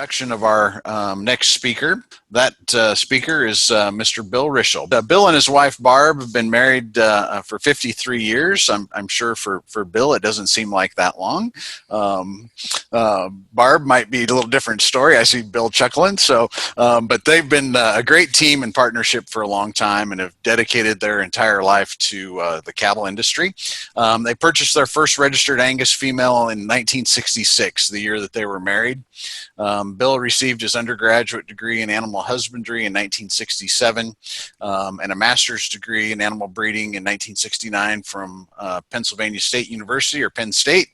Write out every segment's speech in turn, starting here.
introduction of our next speaker. That speaker is Mr. Bill Rishel. Bill and his wife Barb have been married for 53 years. I'm sure for Bill it doesn't seem like that long. Barb might be a little different story. I see Bill chuckling. So, but they've been a great team and partnership for a long time and have dedicated their entire life to the cattle industry. They purchased their first registered Angus female in 1966, the year that they were married. Bill received his undergraduate degree in animal husbandry in 1967 and a master's degree in animal breeding in 1969 from Pennsylvania State University, or Penn State.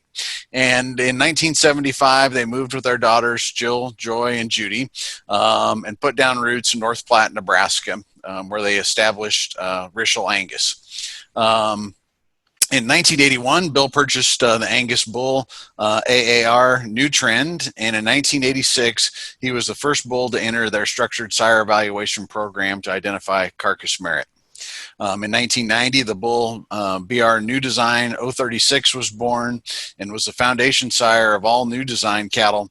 And in 1975, they moved with their daughters, Jill, Joy, and Judy, and put down roots in North Platte, Nebraska, where they established Rishel Angus. In 1981, Bill purchased the Angus bull AAR New Trend, and in 1986, he was the first bull to enter their structured sire evaluation program to identify carcass merit. In 1990, the bull BR New Design 036 was born and was the foundation sire of all new design cattle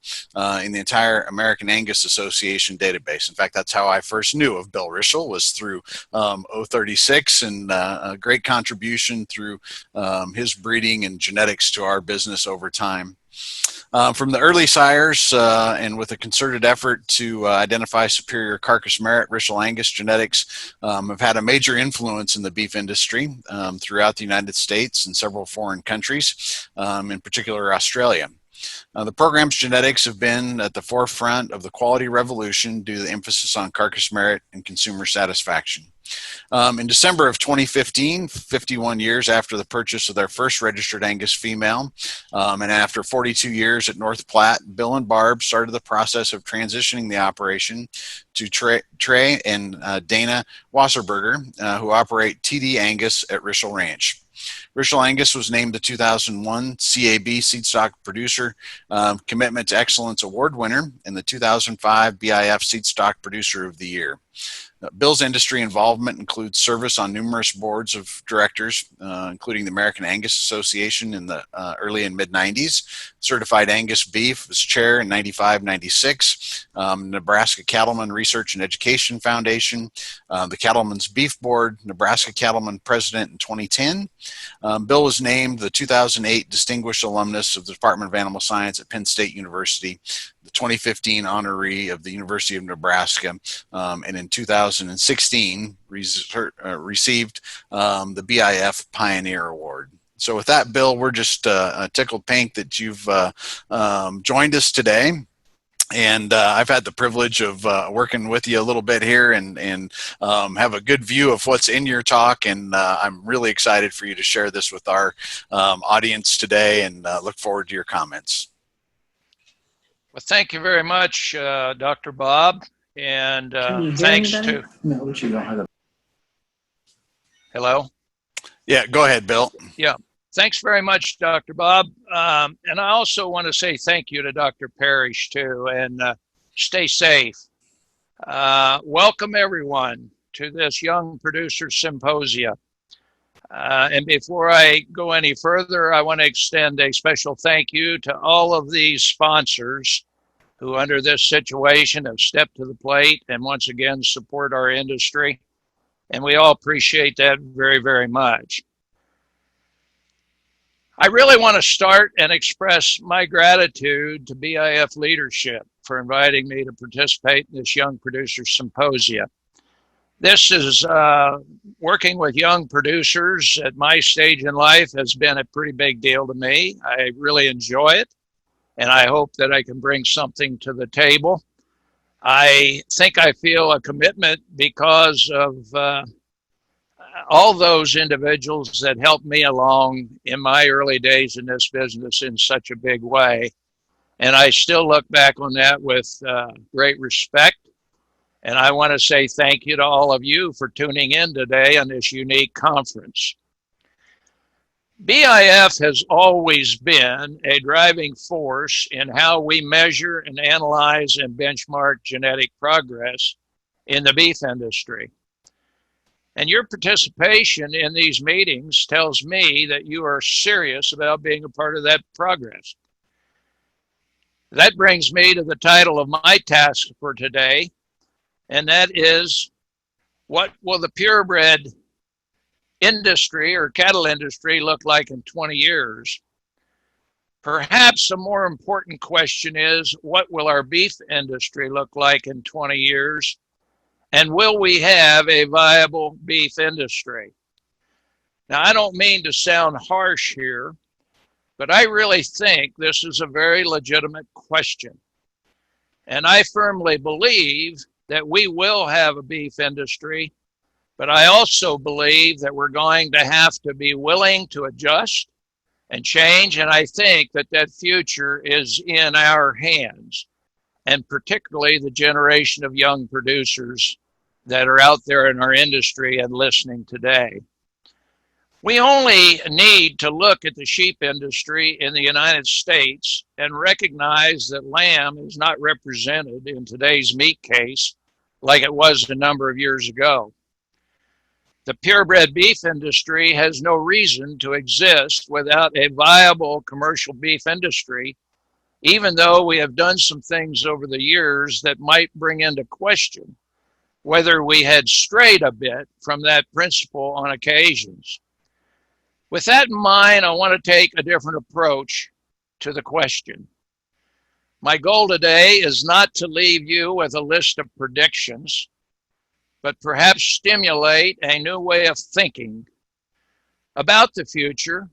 in the entire American Angus Association database. In fact, that's how I first knew of Bill Rishel, was through 036, and a great contribution through his breeding and genetics to our business over time. From the early sires and with a concerted effort to identify superior carcass merit, Rishel Angus genetics have had a major influence in the beef industry throughout the United States and several foreign countries, in particular Australia. The program's genetics have been at the forefront of the quality revolution due to the emphasis on carcass merit and consumer satisfaction. In December of 2015, 51 years after the purchase of their first registered Angus female, and after 42 years at North Platte, Bill and Barb started the process of transitioning the operation to Trey and Dana Wasserberger, who operate TD Angus at Rishel Ranch. Rishel Angus was named the 2001 CAB Seedstock Producer Commitment to Excellence Award winner and the 2005 BIF Seedstock Producer of the Year. Bill's industry involvement includes service on numerous boards of directors, including the American Angus Association in the early and mid-90s, Certified Angus Beef was chair in 95-96, Nebraska Cattlemen Research and Education Foundation, the Cattlemen's Beef Board, Nebraska Cattlemen President in 2010. Bill was named the 2008 Distinguished Alumnus of the Department of Animal Science at Penn State University, the 2015 honoree of the University of Nebraska, and in 2016 received the BIF Pioneer Award. So with that, Bill, we're just tickled pink that you've joined us today. And I've had the privilege of working with you a little bit here and have a good view of what's in your talk. And I'm really excited for you to share this with our audience today, and look forward to your comments. Well, thank you very much, Dr. Bob. And thanks to... No, but you don't have a... Hello? Yeah, go ahead, Bill. Yeah. Thanks very much, Dr. Bob. And I also want to say thank you to Dr. Parrish, too, and stay safe. Welcome, everyone, to this Young Producer Symposium. And before I go any further, I want to extend a special thank you to all of these sponsors who, under this situation, have stepped to the plate and once again support our industry. And we all appreciate that very, very much. I really want to start and express my gratitude to BIF leadership for inviting me to participate in this Young Producer Symposium. This is working with young producers at my stage in life has been a pretty big deal to me. I really enjoy it, and I hope that I can bring something to the table. I think I feel a commitment because of all those individuals that helped me along in my early days in this business in such a big way. And I still look back on that with great respect. And I want to say thank you to all of you for tuning in today on this unique conference. BIF has always been a driving force in how we measure and analyze and benchmark genetic progress in the beef industry. And your participation in these meetings tells me that you are serious about being a part of that progress. That brings me to the title of my task for today, and that is, what will the purebred industry or cattle industry look like in 20 years? Perhaps a more important question is, what will our beef industry look like in 20 years? And will we have a viable beef industry? Now, I don't mean to sound harsh here, but I really think this is a very legitimate question. And I firmly believe that we will have a beef industry, but I also believe that we're going to have to be willing to adjust and change. And I think that that future is in our hands, and particularly the generation of young producers that are out there in our industry and listening today. We only need to look at the sheep industry in the United States and recognize that lamb is not represented in today's meat case like it was a number of years ago. The purebred beef industry has no reason to exist without a viable commercial beef industry, even though we have done some things over the years that might bring into question whether we had strayed a bit from that principle on occasions. With that in mind, I want to take a different approach to the question. My goal today is not to leave you with a list of predictions, but perhaps stimulate a new way of thinking about the future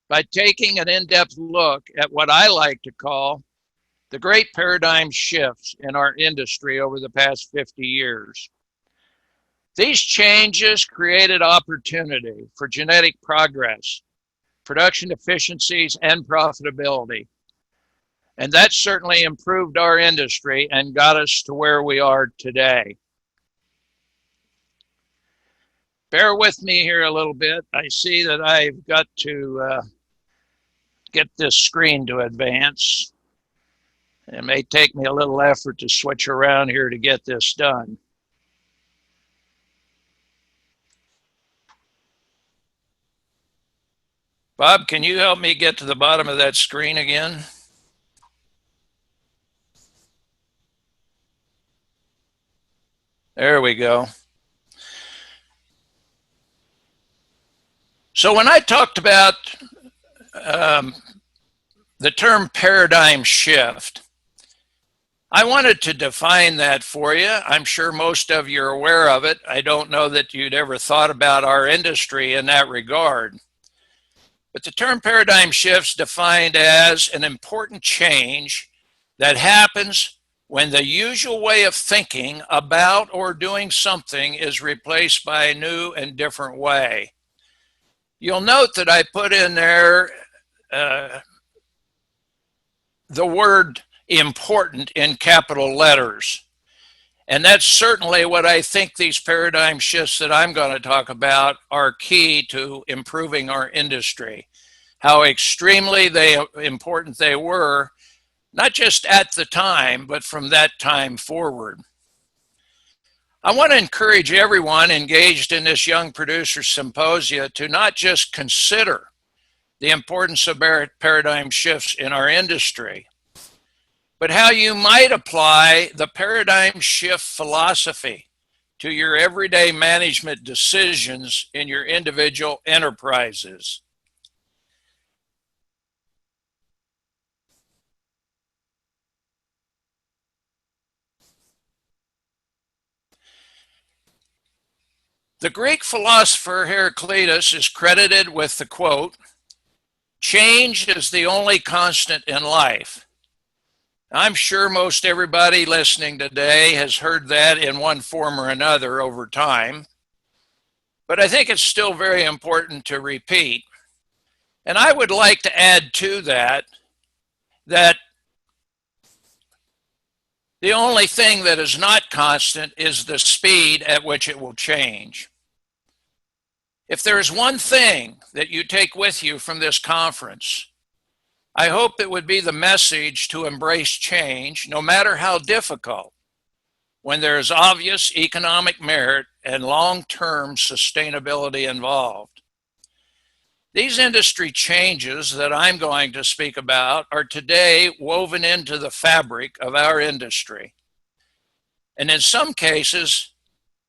by taking an in-depth look at what I like to call the great paradigm shifts in our industry over the past 50 years. These changes created opportunity for genetic progress, production efficiencies, and profitability. And that certainly improved our industry and got us to where we are today. Bear with me here a little bit. I see that I've got to get this screen to advance. It may take me a little effort to switch around here to get this done. Bob, can you help me get to the bottom of that screen again? There we go. So when I talked about the term paradigm shift, I wanted to define that for you. I'm sure most of you are aware of it. I don't know that you'd ever thought about our industry in that regard. But the term paradigm shift is defined as an important change that happens when the usual way of thinking about or doing something is replaced by a new and different way. You'll note that I put in there the word important in capital letters. And that's certainly what I think these paradigm shifts that I'm going to talk about are key to improving our industry. How extremely important they were, not just at the time, but from that time forward. I want to encourage everyone engaged in this Young Producer Symposia to not just consider the importance of paradigm shifts in our industry, but how you might apply the paradigm shift philosophy to your everyday management decisions in your individual enterprises. The Greek philosopher Heraclitus is credited with the quote, "Change is the only constant in life." I'm sure most everybody listening today has heard that in one form or another over time, but I think it's still very important to repeat. And I would like to add to that the only thing that is not constant is the speed at which it will change. If there's one thing that you take with you from this conference, I hope it would be the message to embrace change, no matter how difficult, when there is obvious economic merit and long-term sustainability involved. These industry changes that I'm going to speak about are today woven into the fabric of our industry. And in some cases,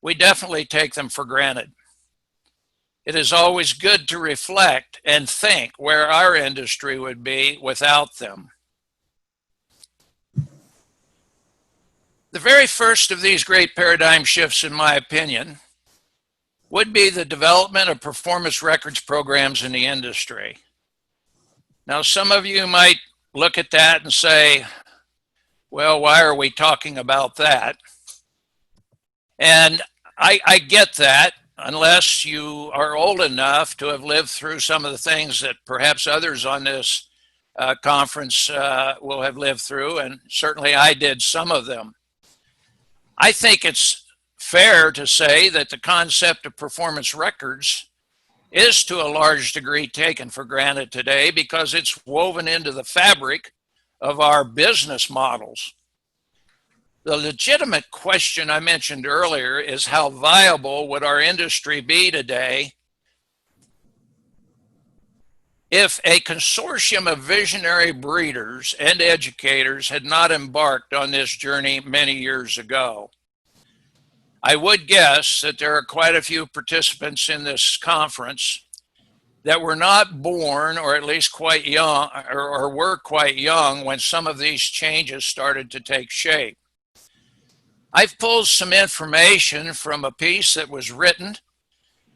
we definitely take them for granted. It is always good to reflect and think where our industry would be without them. The very first of these great paradigm shifts, in my opinion, would be the development of performance records programs in the industry. Now, some of you might look at that and say, well, why are we talking about that? And I get that, unless you are old enough to have lived through some of the things that perhaps others on this conference will have lived through, and certainly I did some of them. I think it's fair to say that the concept of performance records is to a large degree taken for granted today because it's woven into the fabric of our business models. The legitimate question I mentioned earlier is how viable would our industry be today if a consortium of visionary breeders and educators had not embarked on this journey many years ago. I would guess that there are quite a few participants in this conference that were not born, or at least quite young, or were quite young when some of these changes started to take shape. I've pulled some information from a piece that was written.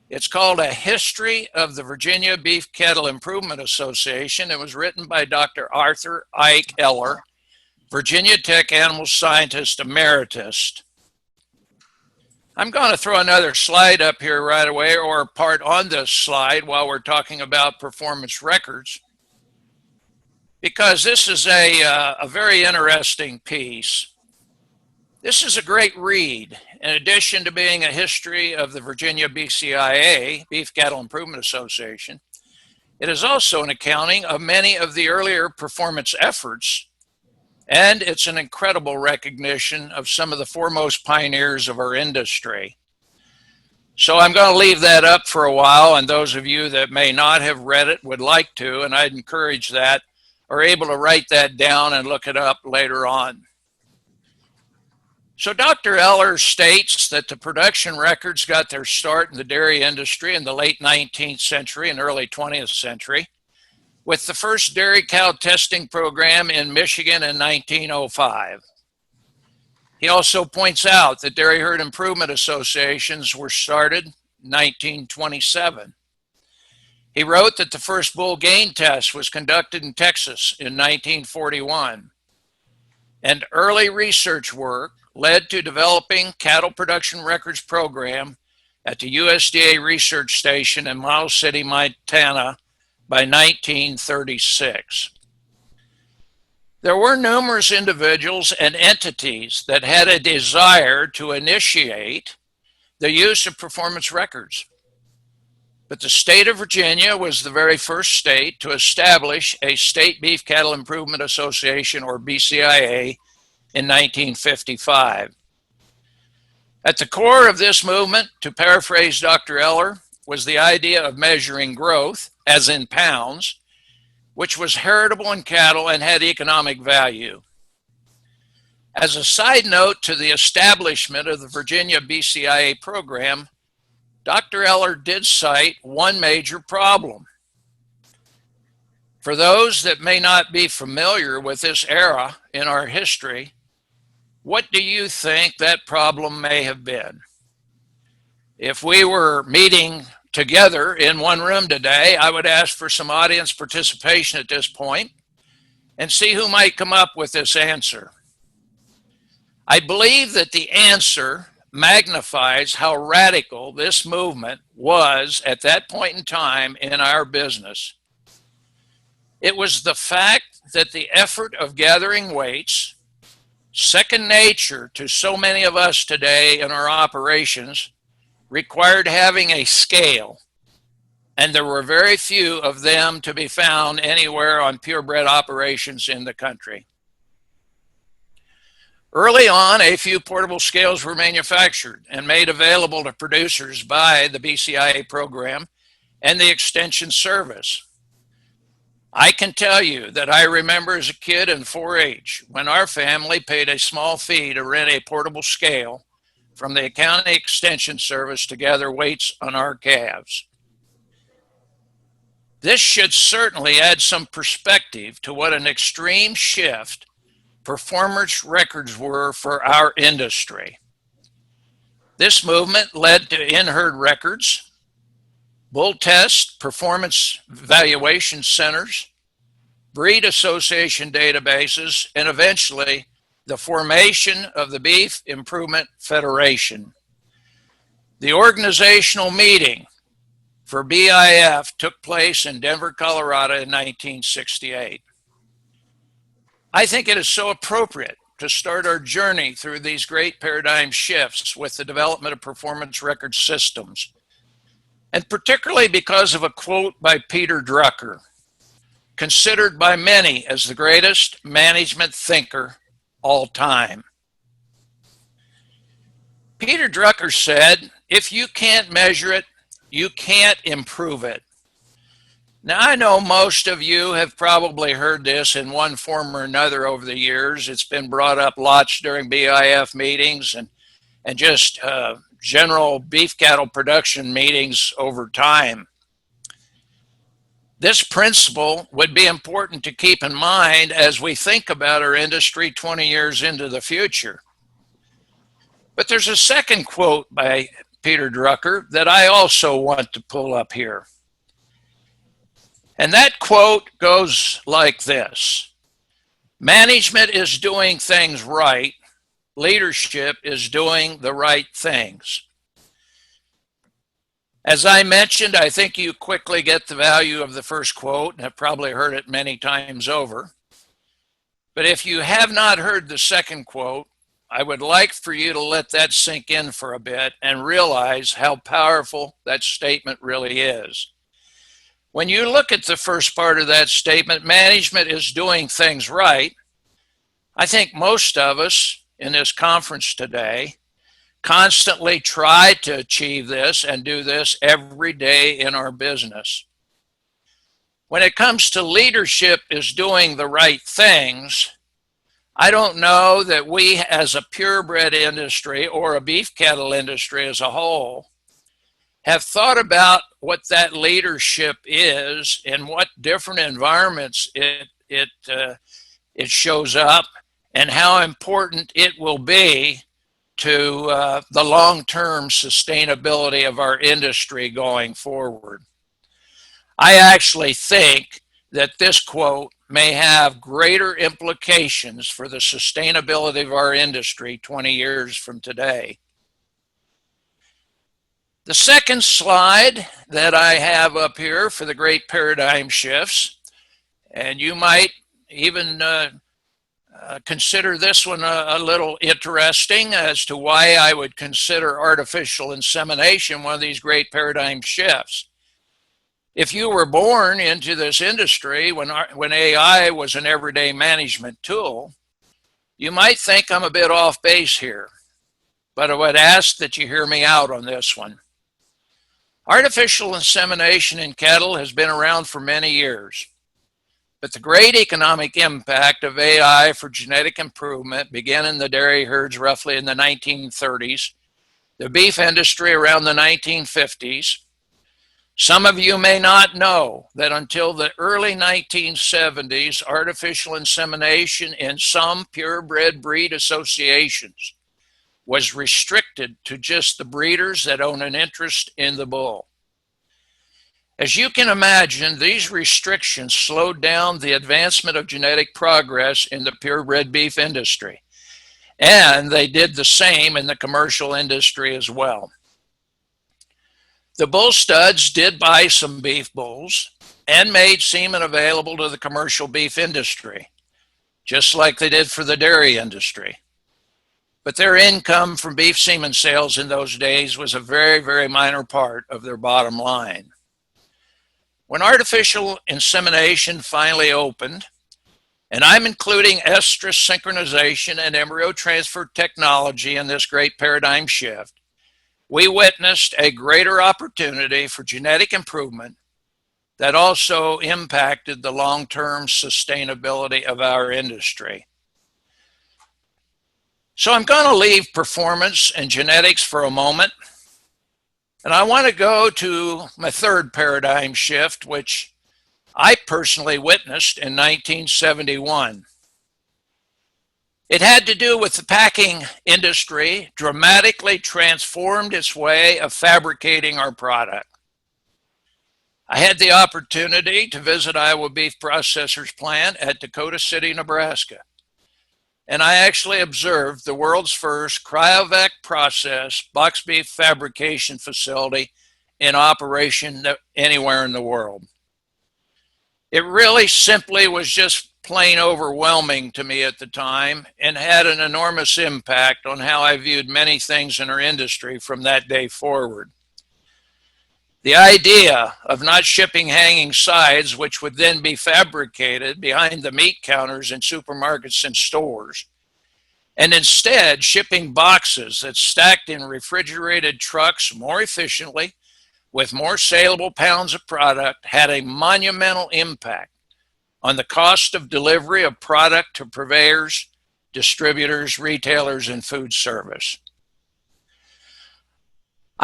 It's called A History of the Virginia Beef Cattle Improvement Association. It was written by Dr. Arthur Ike Eller, Virginia Tech Animal Scientist Emeritus. I'm going to throw another slide up here right away, or a part on this slide while we're talking about performance records, because this is a very interesting piece. This is a great read. In addition to being a history of the Virginia BCIA, Beef Cattle Improvement Association, it is also an accounting of many of the earlier performance efforts, and it's an incredible recognition of some of the foremost pioneers of our industry. So I'm going to leave that up for a while, and those of you that may not have read it would like to, and I'd encourage that, are able to write that down and look it up later on. So Dr. Eller states that the production records got their start in the dairy industry in the late 19th century and early 20th century, with the first dairy cow testing program in Michigan in 1905. He also points out that dairy herd improvement associations were started in 1927. He wrote that the first bull gain test was conducted in Texas in 1941. And early research work led to developing cattle production records program at the USDA research station in Miles City, Montana by 1936. There were numerous individuals and entities that had a desire to initiate the use of performance records. But the state of Virginia was the very first state to establish a State Beef Cattle Improvement Association, or BCIA, in 1955. At the core of this movement, to paraphrase Dr. Eller, was the idea of measuring growth, as in pounds, which was heritable in cattle and had economic value. As a side note to the establishment of the Virginia BCIA program, Dr. Eller did cite one major problem. For those that may not be familiar with this era in our history, what do you think that problem may have been? If we were meeting together in one room today, I would ask for some audience participation at this point and see who might come up with this answer. I believe that the answer magnifies how radical this movement was at that point in time in our business. It was the fact that the effort of gathering weights, second nature to so many of us today in our operations, required having a scale, and there were very few of them to be found anywhere on purebred operations in the country. Early on, a few portable scales were manufactured and made available to producers by the BCIA program and the Extension Service. I can tell you that I remember as a kid in 4-H when our family paid a small fee to rent a portable scale from the County Extension Service to gather weights on our calves. This should certainly add some perspective to what an extreme shift performance records were for our industry. This movement led to in-herd records, bull test performance evaluation centers, breed association databases, and eventually the formation of the Beef Improvement Federation. The organizational meeting for BIF took place in Denver, Colorado in 1968. I think it is so appropriate to start our journey through these great paradigm shifts with the development of performance record systems, and particularly because of a quote by Peter Drucker, considered by many as the greatest management thinker all time. Peter Drucker said, "If you can't measure it, you can't improve it." Now, I know most of you have probably heard this in one form or another over the years. It's been brought up lots during BIF meetings and just general beef cattle production meetings over time. This principle would be important to keep in mind as we think about our industry 20 years into the future. But there's a second quote by Peter Drucker that I also want to pull up here. And that quote goes like this: "Management is doing things right. Leadership is doing the right things." As I mentioned, I think you quickly get the value of the first quote and have probably heard it many times over. But if you have not heard the second quote, I would like for you to let that sink in for a bit and realize how powerful that statement really is. When you look at the first part of that statement, management is doing things right, I think most of us in this conference today constantly try to achieve this and do this every day in our business. When it comes to leadership is doing the right things, I don't know that we as a purebred industry or a beef cattle industry as a whole have thought about what that leadership is and what different environments it shows up and how important it will be to the long-term sustainability of our industry going forward. I actually think that this quote may have greater implications for the sustainability of our industry 20 years from today. The second slide that I have up here for the great paradigm shifts, and you might even consider this one a little interesting as to why I would consider artificial insemination one of these great paradigm shifts. If you were born into this industry when AI was an everyday management tool, you might think I'm a bit off base here, but I would ask that you hear me out on this one. Artificial insemination in cattle has been around for many years, but the great economic impact of AI for genetic improvement began in the dairy herds roughly in the 1930s, the beef industry around the 1950s. Some of you may not know that until the early 1970s, artificial insemination in some purebred breed associations was restricted to just the breeders that own an interest in the bull. As you can imagine, these restrictions slowed down the advancement of genetic progress in the purebred beef industry, and they did the same in the commercial industry as well. The bull studs did buy some beef bulls and made semen available to the commercial beef industry, just like they did for the dairy industry. But their income from beef semen sales in those days was a very, very minor part of their bottom line. When artificial insemination finally opened, and I'm including estrus synchronization and embryo transfer technology in this great paradigm shift, we witnessed a greater opportunity for genetic improvement that also impacted the long-term sustainability of our industry. So I'm going to leave performance and genetics for a moment, and I want to go to my third paradigm shift, which I personally witnessed in 1971. It had to do with the packing industry dramatically transformed its way of fabricating our product. I had the opportunity to visit Iowa Beef Processors plant at Dakota City, Nebraska. And I actually observed the world's first cryovac process box beef fabrication facility in operation anywhere in the world. It really simply was just plain overwhelming to me at the time and had an enormous impact on how I viewed many things in our industry from that day forward. The idea of not shipping hanging sides, which would then be fabricated behind the meat counters in supermarkets and stores, and instead shipping boxes that stacked in refrigerated trucks more efficiently with more saleable pounds of product, had a monumental impact on the cost of delivery of product to purveyors, distributors, retailers, and food service.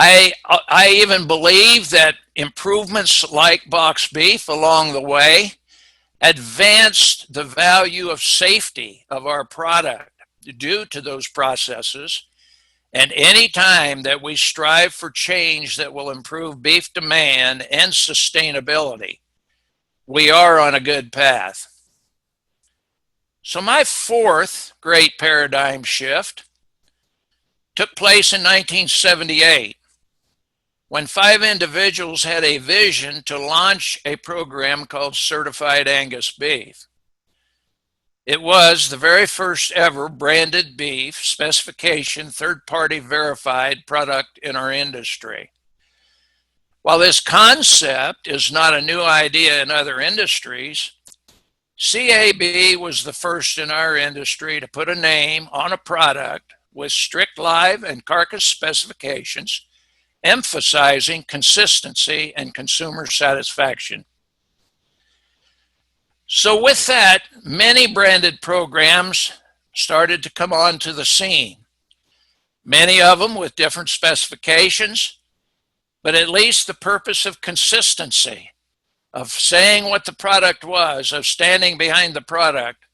I even believe that improvements like box beef along the way advanced the value of safety of our product due to those processes. And any time that we strive for change that will improve beef demand and sustainability, we are on a good path. So my fourth great paradigm shift took place in 1978 when 5 individuals had a vision to launch a program called Certified Angus Beef. It was the very first ever branded beef specification, third-party verified product in our industry. While this concept is not a new idea in other industries, CAB was the first in our industry to put a name on a product with strict live and carcass specifications, emphasizing consistency and consumer satisfaction. So with that, many branded programs started to come onto the scene. Many of them with different specifications, but at least the purpose of consistency, of saying what the product was, of standing behind the product,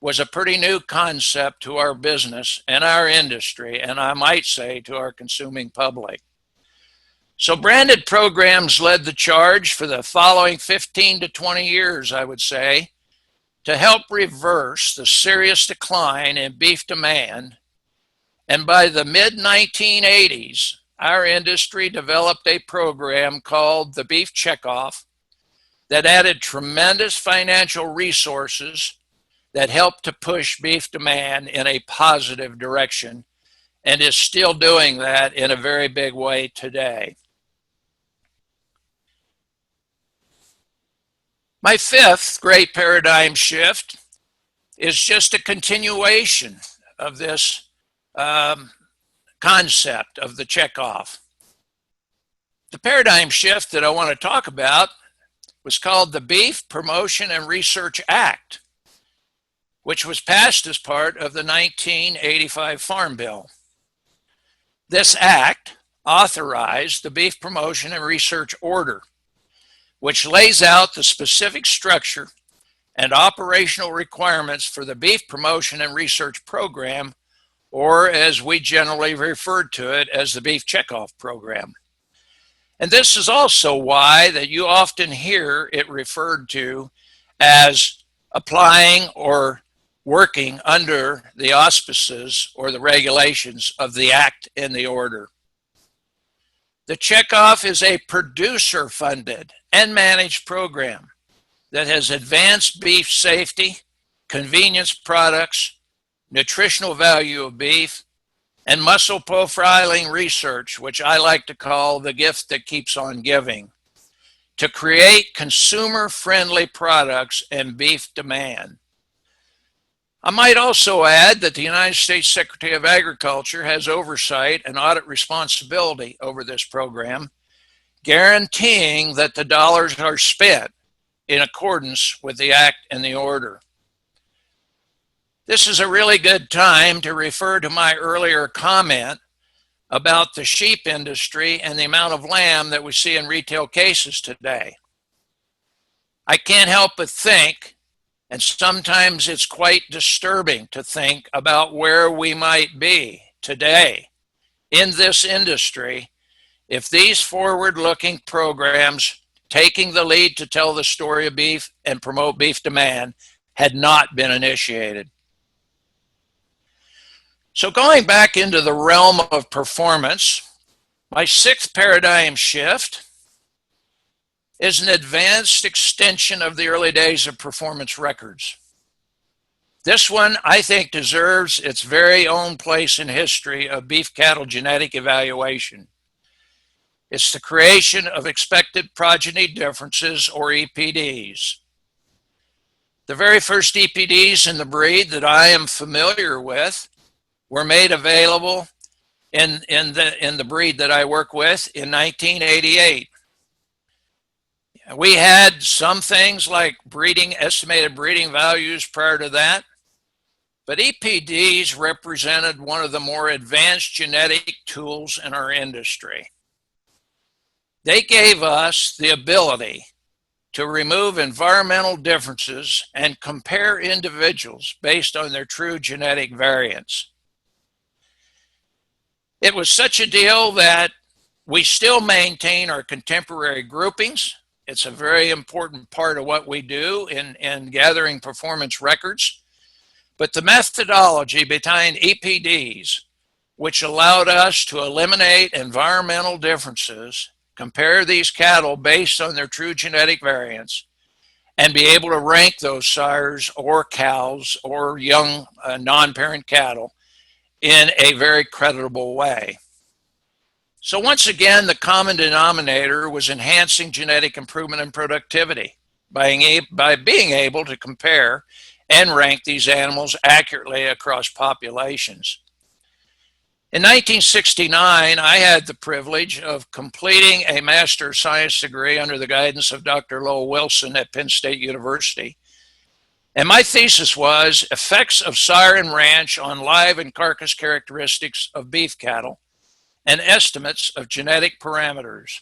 was a pretty new concept to our business and our industry, and I might say to our consuming public. So branded programs led the charge for the following 15 to 20 years, I would say, to help reverse the serious decline in beef demand. And by the mid-1980s, our industry developed a program called the Beef Checkoff that added tremendous financial resources that helped to push beef demand in a positive direction and is still doing that in a very big way today. My fifth great paradigm shift is just a continuation of this concept of the checkoff. The paradigm shift that I want to talk about was called the Beef Promotion and Research Act, which was passed as part of the 1985 Farm Bill. This act authorized the Beef Promotion and Research Order, which lays out the specific structure and operational requirements for the Beef Promotion and Research Program, or as we generally refer to it as the Beef Checkoff Program. And this is also why that you often hear it referred to as applying or working under the auspices or the regulations of the Act and the Order. The Checkoff is a producer-funded and managed program that has advanced beef safety, convenience products, nutritional value of beef, and muscle profiling research, which I like to call the gift that keeps on giving, to create consumer-friendly products and beef demand. I might also add that the United States Secretary of Agriculture has oversight and audit responsibility over this program, guaranteeing that the dollars are spent in accordance with the act and the order. This is a really good time to refer to my earlier comment about the sheep industry and the amount of lamb that we see in retail cases today. I can't help but think, and sometimes it's quite disturbing to think about where we might be today in this industry if these forward-looking programs taking the lead to tell the story of beef and promote beef demand had not been initiated. So going back into the realm of performance, my sixth paradigm shift is an advanced extension of the early days of performance records. This one, I think, deserves its very own place in history of beef cattle genetic evaluation. It's the creation of expected progeny differences, or EPDs. The very first EPDs in the breed that I am familiar with were made available in the breed that I work with in 1988. We had some things like estimated breeding values prior to that, but EPDs represented one of the more advanced genetic tools in our industry. They gave us the ability to remove environmental differences and compare individuals based on their true genetic variants. It was such a deal that we still maintain our contemporary groupings. It's a very important part of what we do in gathering performance records. But the methodology behind EPDs, which allowed us to eliminate environmental differences, compare these cattle based on their true genetic variants, and be able to rank those sires or cows or young non-parent cattle in a very creditable way. So once again, the common denominator was enhancing genetic improvement and productivity by being able to compare and rank these animals accurately across populations. In 1969, I had the privilege of completing a Master of Science degree under the guidance of Dr. Lowell Wilson at Penn State University. And my thesis was effects of sire and ranch on live and carcass characteristics of beef cattle and estimates of genetic parameters.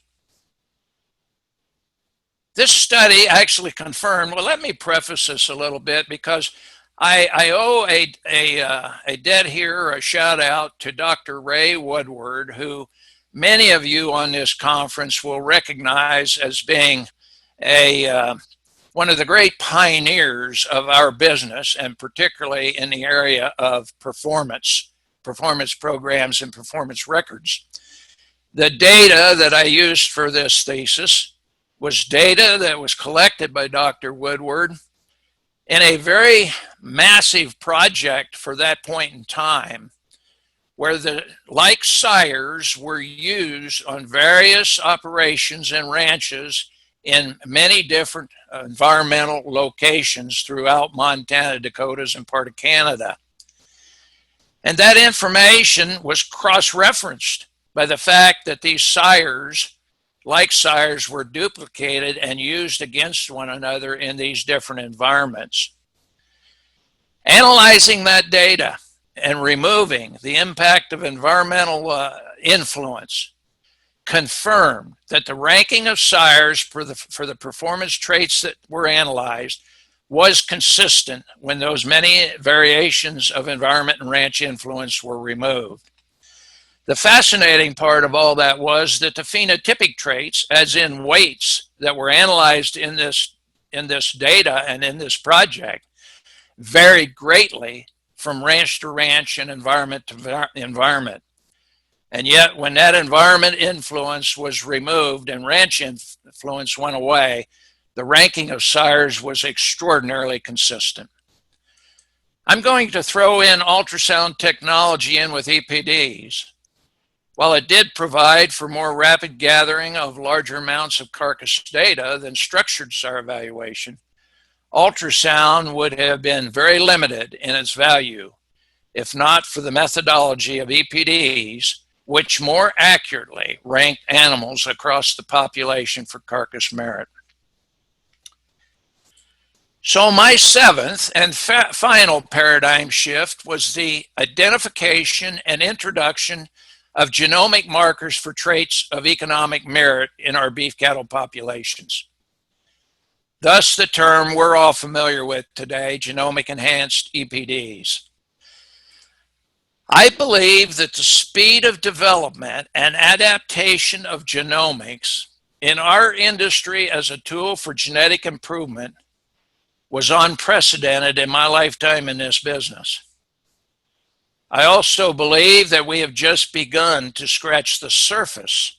This study actually confirmed, well, let me preface this a little bit because I owe a debt here, a shout out to Dr. Ray Woodward, who many of you on this conference will recognize as being one of the great pioneers of our business, and particularly in the area of performance programs and performance records. The data that I used for this thesis was data that was collected by Dr. Woodward in a very massive project for that point in time, where the like sires were used on various operations and ranches in many different environmental locations throughout Montana, Dakotas, and part of Canada. And that information was cross-referenced by the fact that these sires, like sires, were duplicated and used against one another in these different environments. Analyzing that data and removing the impact of environmental influence confirmed that the ranking of sires for the performance traits that were analyzed was consistent when those many variations of environment and ranch influence were removed. The fascinating part of all that was that the phenotypic traits, as in weights, that were analyzed in this data and in this project varied greatly from ranch to ranch and environment to environment. And yet when that environment influence was removed and ranch influence went away, the ranking of sires was extraordinarily consistent. I'm going to throw in ultrasound technology in with EPDs. While it did provide for more rapid gathering of larger amounts of carcass data than structured sire evaluation, ultrasound would have been very limited in its value if not for the methodology of EPDs, which more accurately ranked animals across the population for carcass merit. So my seventh and final paradigm shift was the identification and introduction of genomic markers for traits of economic merit in our beef cattle populations. Thus the term we're all familiar with today, genomic enhanced EPDs. I believe that the speed of development and adaptation of genomics in our industry as a tool for genetic improvement was unprecedented in my lifetime in this business. I also believe that we have just begun to scratch the surface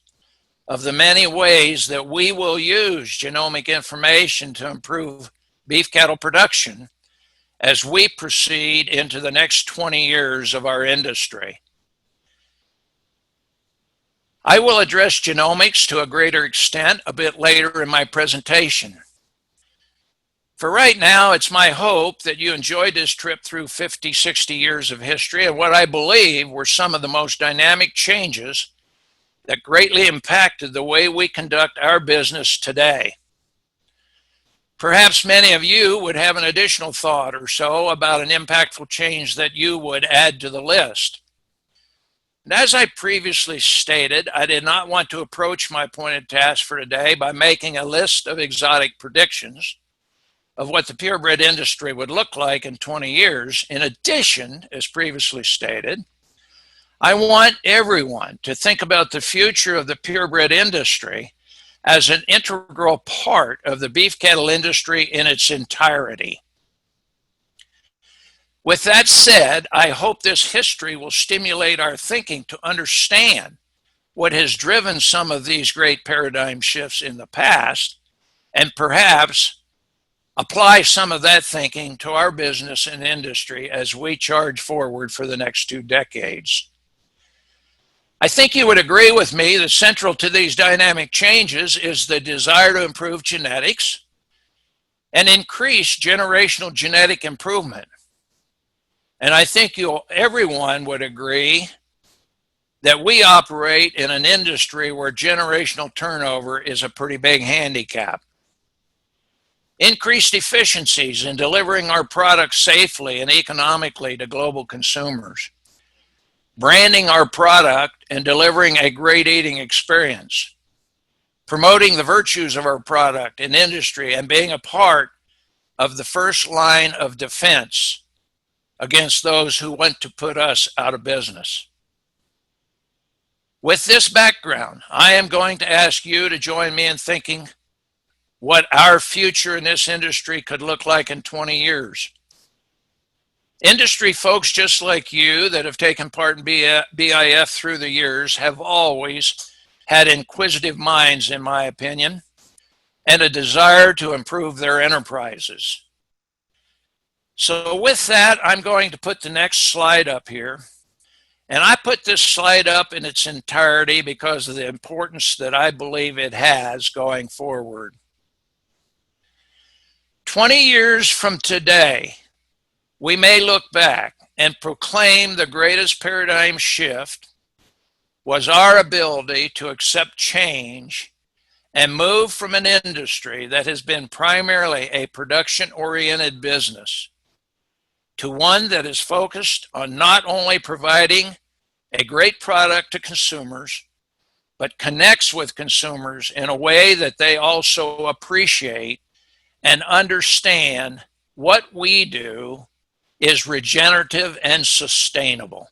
of the many ways that we will use genomic information to improve beef cattle production as we proceed into the next 20 years of our industry. I will address genomics to a greater extent a bit later in my presentation. For right now, it's my hope that you enjoyed this trip through 50, 60 years of history and what I believe were some of the most dynamic changes that greatly impacted the way we conduct our business today. Perhaps many of you would have an additional thought or so about an impactful change that you would add to the list. And as I previously stated, I did not want to approach my appointed task for today by making a list of exotic predictions of what the purebred industry would look like in 20 years. In addition, as previously stated, I want everyone to think about the future of the purebred industry as an integral part of the beef cattle industry in its entirety. With that said, I hope this history will stimulate our thinking to understand what has driven some of these great paradigm shifts in the past, and perhaps apply some of that thinking to our business and industry as we charge forward for the next 2 decades. I think you would agree with me that central to these dynamic changes is the desire to improve genetics and increase generational genetic improvement. And I think everyone would agree that we operate in an industry where generational turnover is a pretty big handicap. Increased efficiencies in delivering our products safely and economically to global consumers. Branding our product and delivering a great eating experience. Promoting the virtues of our product and industry and being a part of the first line of defense against those who want to put us out of business. With this background, I am going to ask you to join me in thinking what our future in this industry could look like in 20 years. Industry folks just like you that have taken part in BIF through the years have always had inquisitive minds, in my opinion, and a desire to improve their enterprises. So with that, I'm going to put the next slide up here. And I put this slide up in its entirety because of the importance that I believe it has going forward. 20 years from today, we may look back and proclaim the greatest paradigm shift was our ability to accept change and move from an industry that has been primarily a production-oriented business to one that is focused on not only providing a great product to consumers, but connects with consumers in a way that they also appreciate and understand what we do is regenerative and sustainable.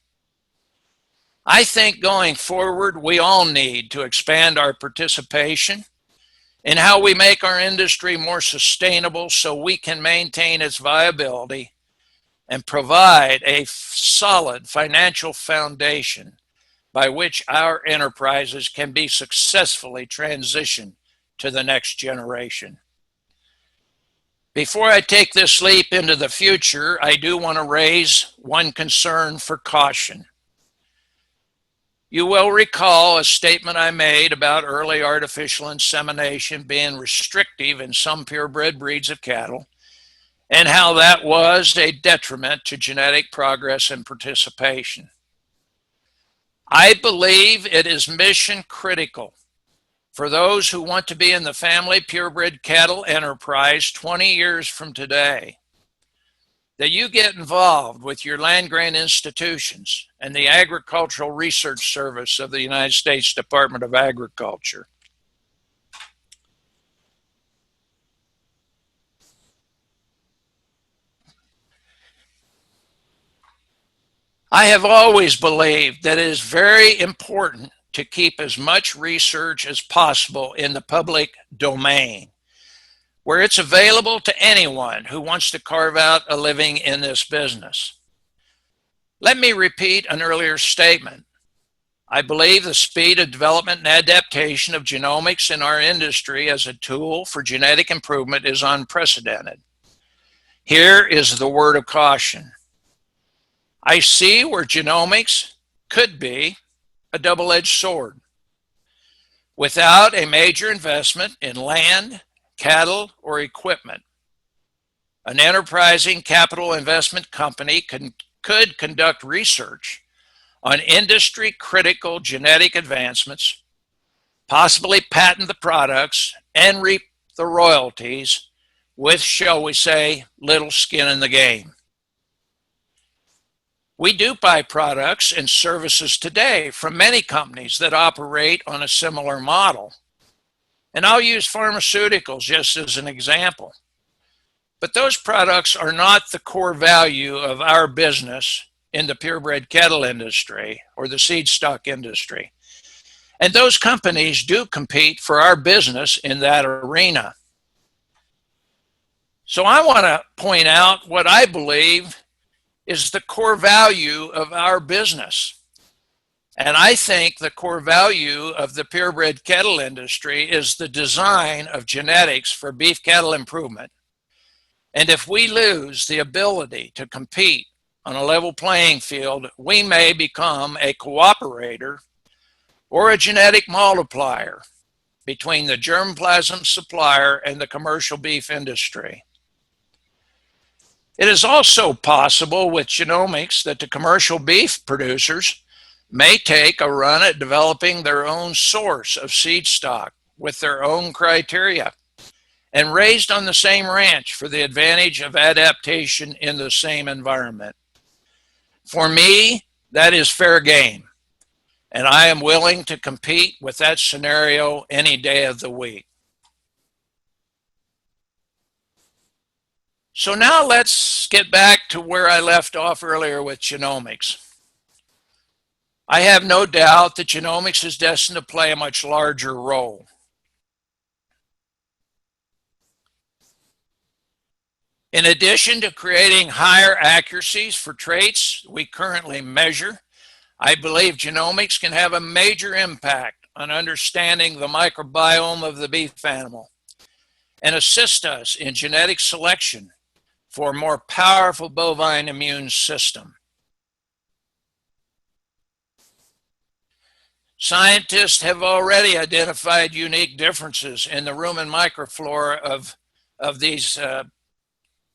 I think going forward, we all need to expand our participation in how we make our industry more sustainable so we can maintain its viability and provide a solid financial foundation by which our enterprises can be successfully transitioned to the next generation. Before I take this leap into the future, I do want to raise one concern for caution. You will recall a statement I made about early artificial insemination being restrictive in some purebred breeds of cattle, and how that was a detriment to genetic progress and participation. I believe it is mission critical for those who want to be in the family purebred cattle enterprise 20 years from today that you get involved with your land-grant institutions and the Agricultural Research Service of the United States Department of Agriculture. I have always believed that it is very important to keep as much research as possible in the public domain, where it's available to anyone who wants to carve out a living in this business. Let me repeat an earlier statement. I believe the speed of development and adaptation of genomics in our industry as a tool for genetic improvement is unprecedented. Here is the word of caution. I see where genomics could be a double-edged sword. Without a major investment in land, cattle, or equipment, an enterprising capital investment company could conduct research on industry-critical genetic advancements, possibly patent the products, and reap the royalties with, shall we say, little skin in the game. We do buy products and services today from many companies that operate on a similar model. And I'll use pharmaceuticals just as an example. But those products are not the core value of our business in the purebred cattle industry or the seed stock industry. And those companies do compete for our business in that arena. So I want to point out what I believe is the core value of our business. And I think the core value of the purebred cattle industry is the design of genetics for beef cattle improvement. And if we lose the ability to compete on a level playing field, we may become a cooperator or a genetic multiplier between the germplasm supplier and the commercial beef industry. It is also possible with genomics that the commercial beef producers may take a run at developing their own source of seed stock with their own criteria and raised on the same ranch for the advantage of adaptation in the same environment. For me, that is fair game, and I am willing to compete with that scenario any day of the week. So now let's get back to where I left off earlier with genomics. I have no doubt that genomics is destined to play a much larger role. In addition to creating higher accuracies for traits we currently measure, I believe genomics can have a major impact on understanding the microbiome of the beef animal and assist us in genetic selection for a more powerful bovine immune system. Scientists have already identified unique differences in the rumen microflora of these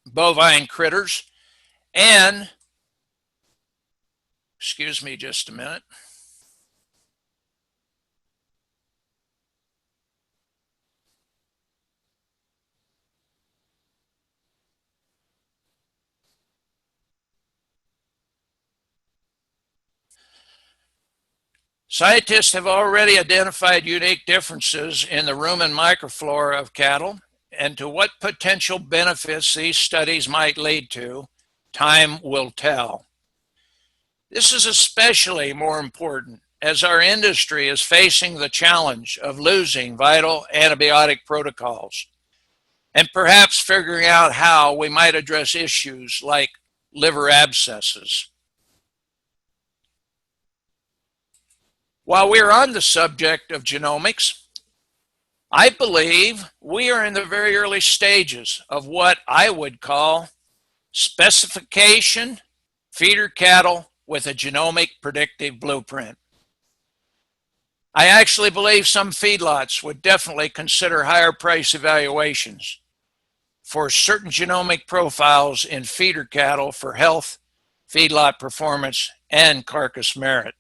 bovine critters, and, excuse me just a minute. Scientists have already identified unique differences in the rumen microflora of cattle, and to what potential benefits these studies might lead to, time will tell. This is especially more important as our industry is facing the challenge of losing vital antibiotic protocols and perhaps figuring out how we might address issues like liver abscesses. While we're on the subject of genomics, I believe we are in the very early stages of what I would call specification feeder cattle with a genomic predictive blueprint. I actually believe some feedlots would definitely consider higher price evaluations for certain genomic profiles in feeder cattle for health, feedlot performance, and carcass merit.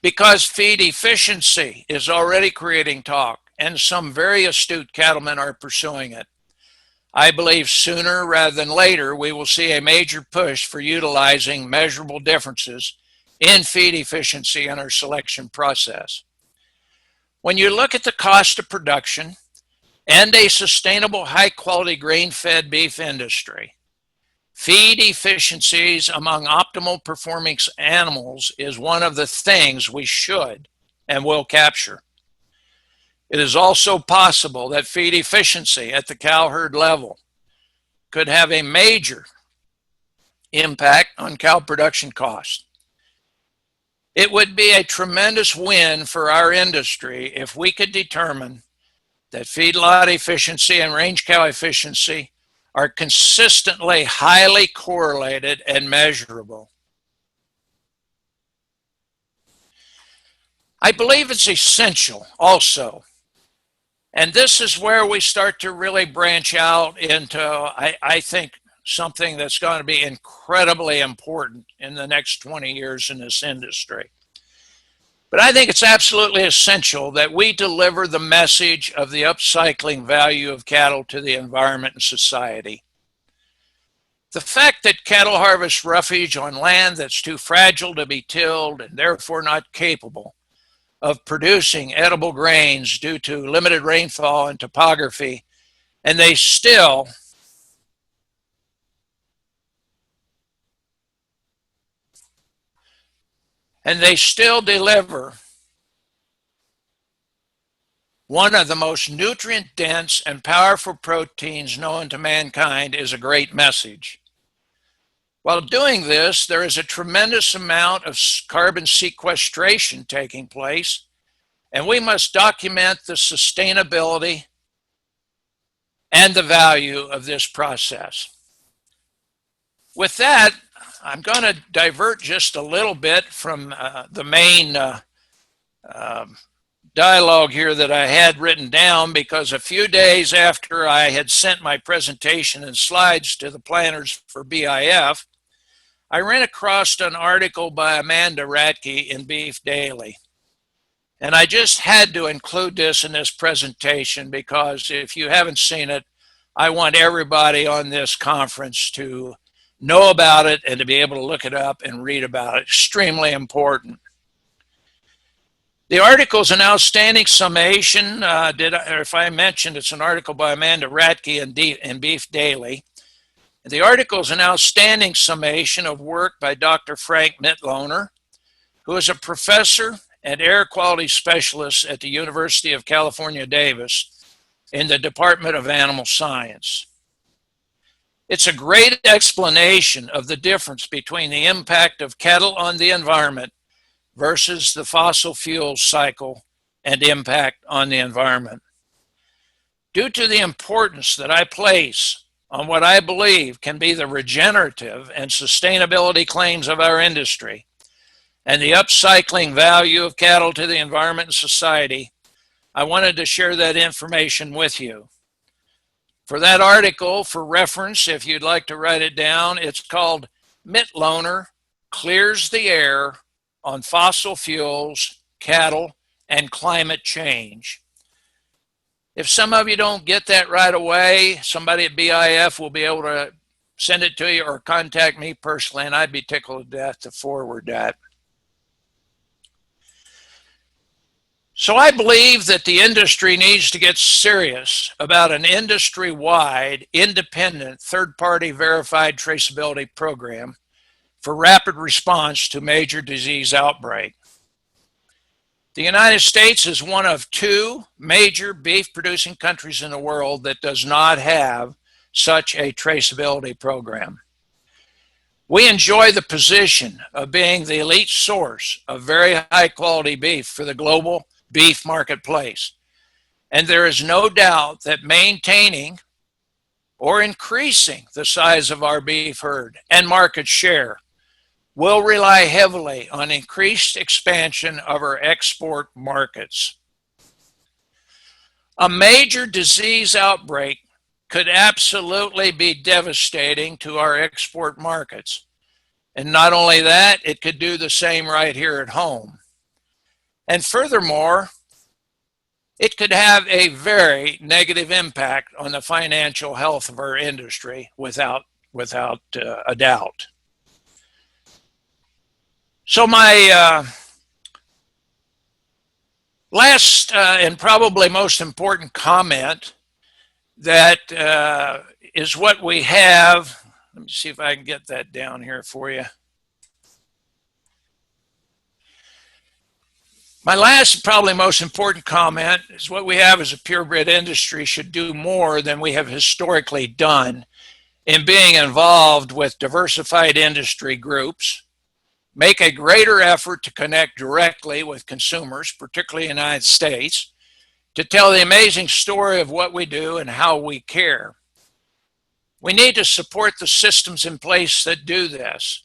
Because feed efficiency is already creating talk, and some very astute cattlemen are pursuing it, I believe sooner rather than later we will see a major push for utilizing measurable differences in feed efficiency in our selection process. When you look at the cost of production and a sustainable high-quality grain-fed beef industry, feed efficiencies among optimal performing animals is one of the things we should and will capture. It is also possible that feed efficiency at the cow herd level could have a major impact on cow production costs. It would be a tremendous win for our industry if we could determine that feedlot efficiency and range cow efficiency are consistently highly correlated and measurable. I believe it's essential also, and this is where we start to really branch out into, I think, something that's going to be incredibly important in the next 20 years in this industry. But I think it's absolutely essential that we deliver the message of the upcycling value of cattle to the environment and society. The fact that cattle harvest roughage on land that's too fragile to be tilled and therefore not capable of producing edible grains due to limited rainfall and topography, and they still deliver one of the most nutrient-dense and powerful proteins known to mankind is a great message. While doing this, there is a tremendous amount of carbon sequestration taking place, and we must document the sustainability and the value of this process. With that, I'm going to divert just a little bit from the main dialogue here that I had written down, because a few days after I had sent my presentation and slides to the planners for BIF, I ran across an article by Amanda Radke in Beef Daily. And I just had to include this in this presentation because if you haven't seen it, I want everybody on this conference to know about it and to be able to look it up and read about it. Extremely important. The article is an outstanding summation. If I mentioned, it's an article by Amanda Radke in Beef Daily. The article is an outstanding summation of work by Dr. Frank Mitloehner, who is a professor and air quality specialist at the University of California, Davis, in the Department of Animal Science. It's a great explanation of the difference between the impact of cattle on the environment versus the fossil fuel cycle and impact on the environment. Due to the importance that I place on what I believe can be the regenerative and sustainability claims of our industry and the upcycling value of cattle to the environment and society, I wanted to share that information with you. For that article, for reference, if you'd like to write it down, it's called Mitloehner Clears the Air on Fossil Fuels, Cattle, and Climate Change. If some of you don't get that right away, somebody at BIF will be able to send it to you or contact me personally, and I'd be tickled to death to forward that. So I believe that the industry needs to get serious about an industry-wide, independent, third-party verified traceability program for rapid response to major disease outbreak. The United States is one of 2 major beef-producing countries in the world that does not have such a traceability program. We enjoy the position of being the elite source of very high-quality beef for the global beef marketplace. And there is no doubt that maintaining or increasing the size of our beef herd and market share will rely heavily on increased expansion of our export markets. A major disease outbreak could absolutely be devastating to our export markets. And not only that, it could do the same right here at home. And furthermore, it could have a very negative impact on the financial health of our industry without a doubt. So my last and probably most important comment that is what we have. Let me see if I can get that down here for you. My last, probably most important comment is what we have as a purebred industry should do more than we have historically done in being involved with diversified industry groups, make a greater effort to connect directly with consumers, particularly in the United States, to tell the amazing story of what we do and how we care. We need to support the systems in place that do this.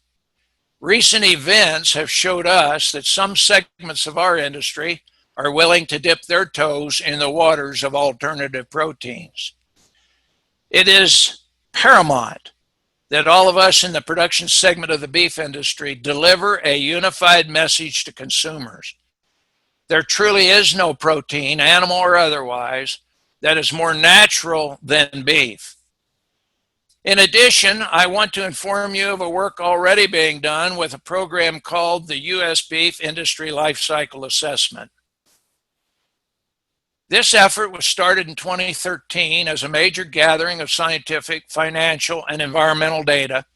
Recent events have showed us that some segments of our industry are willing to dip their toes in the waters of alternative proteins. It is paramount that all of us in the production segment of the beef industry deliver a unified message to consumers. There truly is no protein, animal or otherwise, that is more natural than beef. In addition, I want to inform you of a work already being done with a program called the U.S. Beef Industry Life Cycle Assessment. This effort was started in 2013 as a major gathering of scientific, financial, and environmental data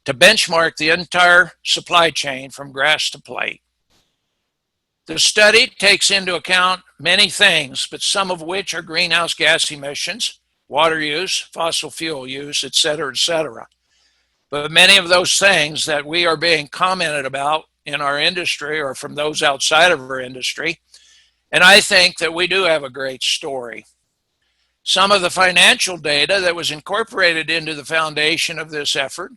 to benchmark the entire supply chain from grass to plate. The study takes into account many things, but some of which are greenhouse gas emissions, water use, fossil fuel use, et cetera, et cetera. But many of those things that we are being commented about in our industry or from those outside of our industry, and I think that we do have a great story. Some of the financial data that was incorporated into the foundation of this effort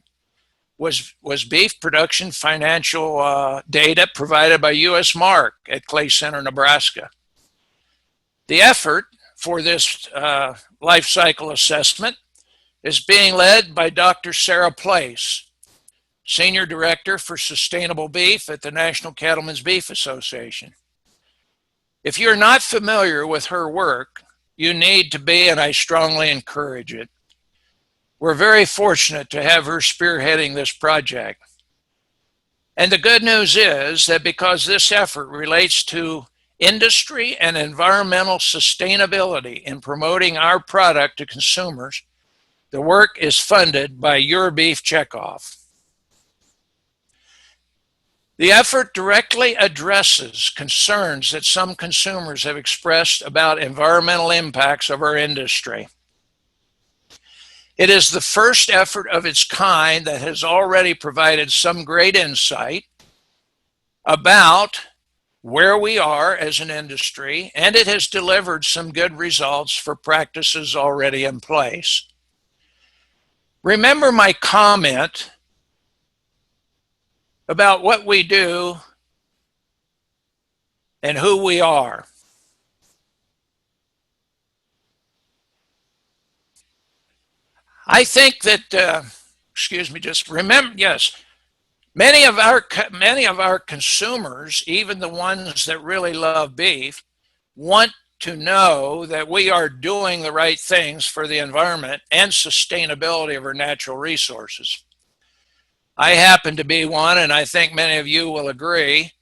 was beef production financial data provided by U.S. Mark at Clay Center, Nebraska. The effort for this life cycle assessment is being led by Dr. Sarah Place, Senior Director for Sustainable Beef at the National Cattlemen's Beef Association. If you're not familiar with her work, you need to be, and I strongly encourage it. We're very fortunate to have her spearheading this project. And the good news is that because this effort relates to industry and environmental sustainability in promoting our product to consumers, the work is funded by Your Beef Checkoff. The effort directly addresses concerns that some consumers have expressed about environmental impacts of our industry. It is the first effort of its kind that has already provided some great insight about where we are as an industry, and it has delivered some good results for practices already in place. Remember my comment about what we do and who we are. I think that, just remember, yes, many of our consumers, even the ones that really love beef, want to know that we are doing the right things for the environment and sustainability of our natural resources. I happen to be one, and I think many of you will agree,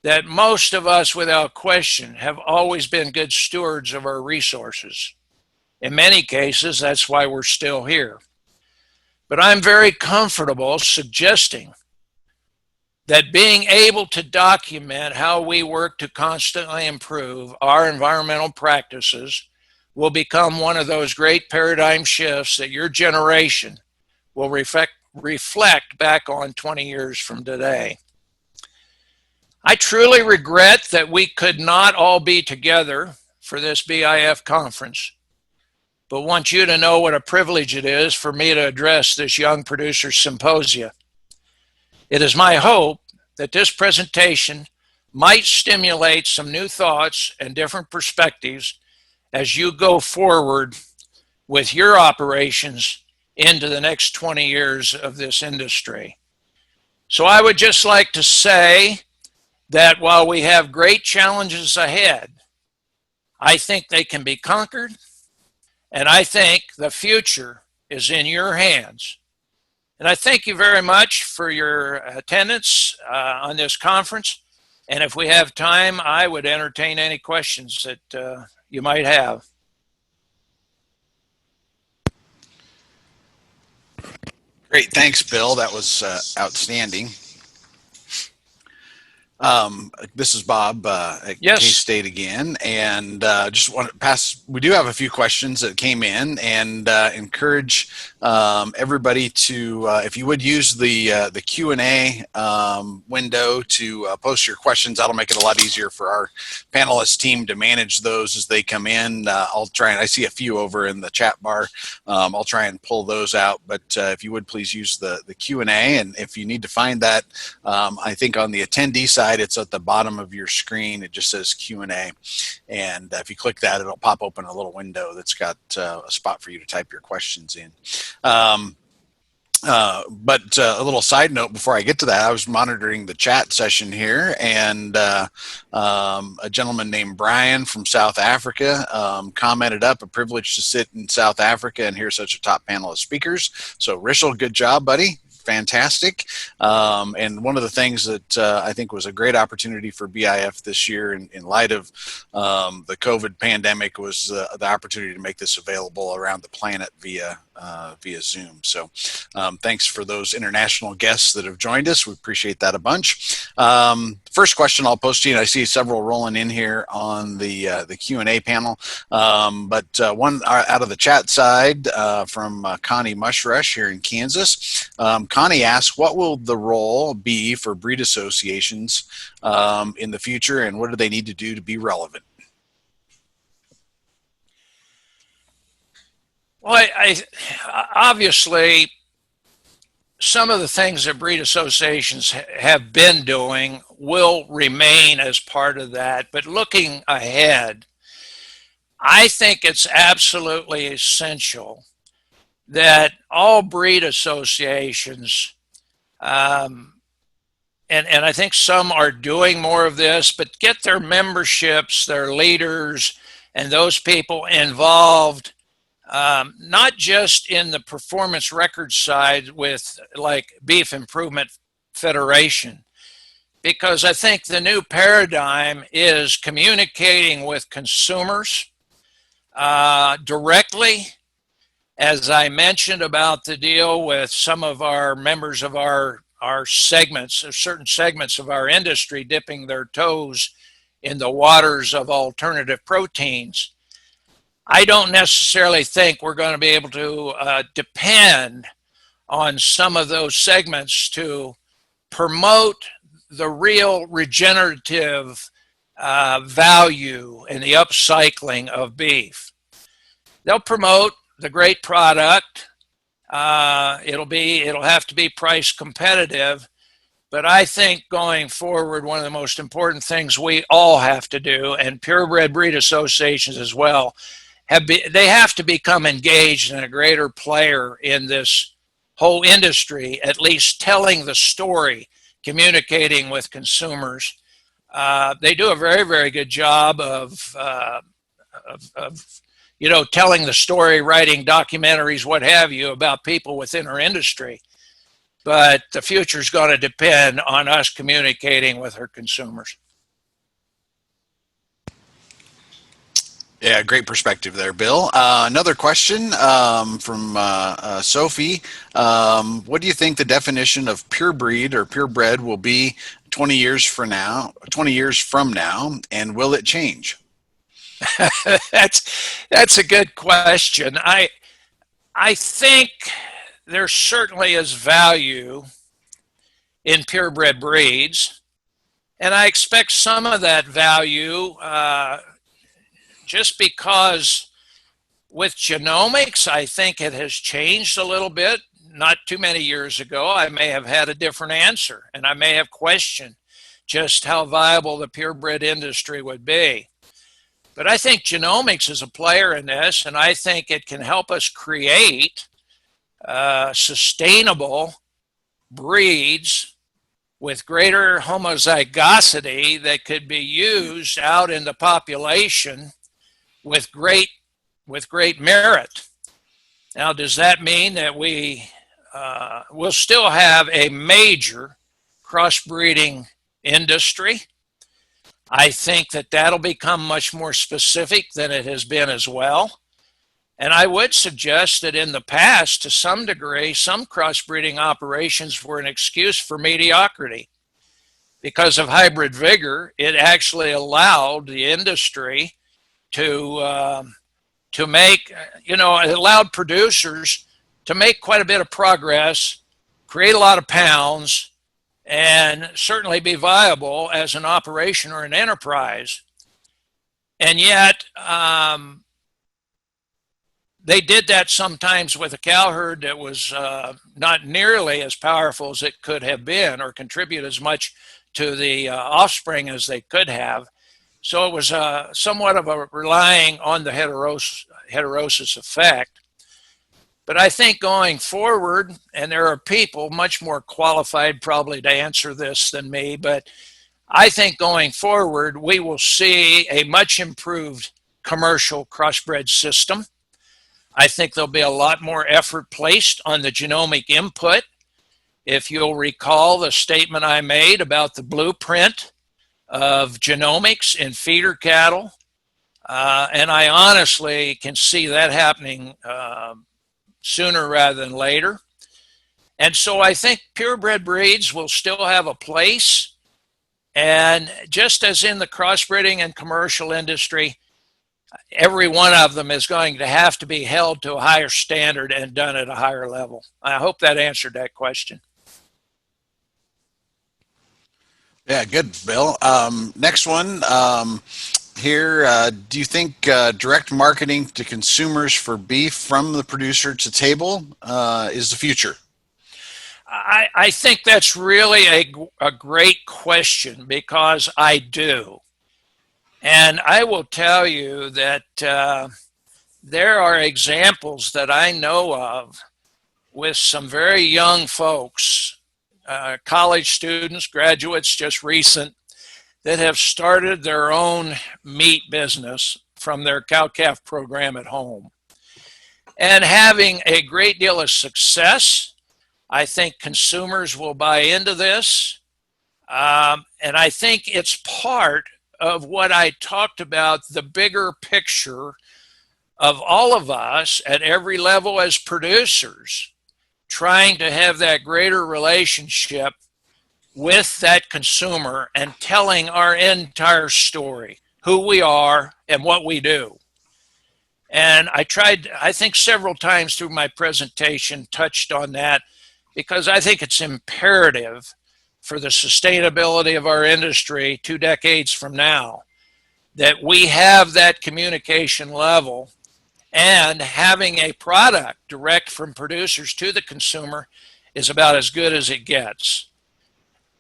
that most of us, without question, have always been good stewards of our resources. In many cases, that's why we're still here. But I'm very comfortable suggesting that being able to document how we work to constantly improve our environmental practices will become one of those great paradigm shifts that your generation will reflect back on 20 years from today. I truly regret that we could not all be together for this BIF conference, but want you to know what a privilege it is for me to address this Young Producers Symposium. It is my hope that this presentation might stimulate some new thoughts and different perspectives as you go forward with your operations into the next 20 years of this industry. So I would just like to say that while we have great challenges ahead, I think they can be conquered, and I think the future is in your hands. And I thank you very much for your attendance on this conference. And if we have time, I would entertain any questions that you might have. Great, thanks, Bill. That was outstanding. This is Bob at Yes. K-State again, and just want to pass. We do have a few questions that came in, and encourage everybody to, if you would use the Q&A window to post your questions. That'll make it a lot easier for our panelist team to manage those as they come in. I'll try, and I see a few over in the chat bar. I'll try and pull those out, but if you would please use the Q&A, and if you need to find that, I think on the attendee side, it's at the bottom of your screen. It just says Q&A, and if you click that, it'll pop open a little window that's got a spot for you to type your questions in. But a little side note before I get to that, I was monitoring the chat session here, and a gentleman named Brian from South Africa commented up, "A privilege to sit in South Africa and hear such a top panel of speakers." So Rishel, good job, buddy. Fantastic. And one of the things that I think was a great opportunity for BIF this year in light of the COVID pandemic was the opportunity to make this available around the planet via Zoom. So thanks for those international guests that have joined us. We appreciate that a bunch. First question I'll post to you, and I see several rolling in here on the Q&A panel. But one out of the chat side from Connie Mushrush here in Kansas. Connie asks, what will the role be for breed associations in the future, and what do they need to do to be relevant? Well, obviously, some of the things that breed associations have been doing will remain as part of that. But looking ahead, I think it's absolutely essential that all breed associations, and I think some are doing more of this, but get their memberships, their leaders, and those people involved, not just in the performance record side with like Beef Improvement Federation, because I think the new paradigm is communicating with consumers directly. As I mentioned about the deal with some of our members of our segments, certain segments of our industry dipping their toes in the waters of alternative proteins, I don't necessarily think we're going to be able to depend on some of those segments to promote the real regenerative value and the upcycling of beef. They'll promote the great product. It'll have to be price competitive, but I think going forward, one of the most important things we all have to do, and purebred breed associations as well, they have to become engaged in a greater player in this whole industry, at least telling the story, communicating with consumers. They do a very, very good job of telling the story, writing documentaries, what have you, about people within our industry. But the future is going to depend on us communicating with our consumers. Yeah, great perspective there, Bill. Another question from Sophie. What do you think the definition of purebred or purebred will be 20 years from now, and will it change? That's a good question. I think there certainly is value in purebred breeds, and I expect some of that value just because with genomics, I think it has changed a little bit. Not too many years ago, I may have had a different answer, and I may have questioned just how viable the purebred industry would be. But I think genomics is a player in this, and I think it can help us create sustainable breeds with greater homozygosity that could be used out in the population with great merit. Now, does that mean that we will still have a major crossbreeding industry? I think that that'll become much more specific than it has been as well. And I would suggest that in the past, to some degree, some crossbreeding operations were an excuse for mediocrity. Because of hybrid vigor, it actually allowed the industry to make, it allowed producers to make quite a bit of progress, create a lot of pounds, and certainly be viable as an operation or an enterprise. And yet, they did that sometimes with a cow herd that was not nearly as powerful as it could have been, or contribute as much to the offspring as they could have. So it was somewhat of a relying on the heterosis effect. But I think going forward, and there are people much more qualified probably to answer this than me, but I think going forward, we will see a much improved commercial crossbred system. I think there'll be a lot more effort placed on the genomic input. If you'll recall the statement I made about the blueprint of genomics in feeder cattle, and I honestly can see that happening sooner rather than later. And so I think purebred breeds will still have a place. And just as in the crossbreeding and commercial industry, every one of them is going to have to be held to a higher standard and done at a higher level. I hope that answered that question. Yeah, good, Bill. Next one here. Do you think direct marketing to consumers for beef from the producer to table is the future? I think that's really a great question, because I do. And I will tell you that there are examples that I know of with some very young folks, college students, graduates, just recent, that have started their own meat business from their cow-calf program at home. And having a great deal of success. I think consumers will buy into this. And I think it's part of what I talked about, the bigger picture of all of us at every level as producers, trying to have that greater relationship with that consumer and telling our entire story, who we are and what we do. And I think several times through my presentation, touched on that, because I think it's imperative for the sustainability of our industry 2 decades from now, that we have that communication level, and having a product direct from producers to the consumer is about as good as it gets.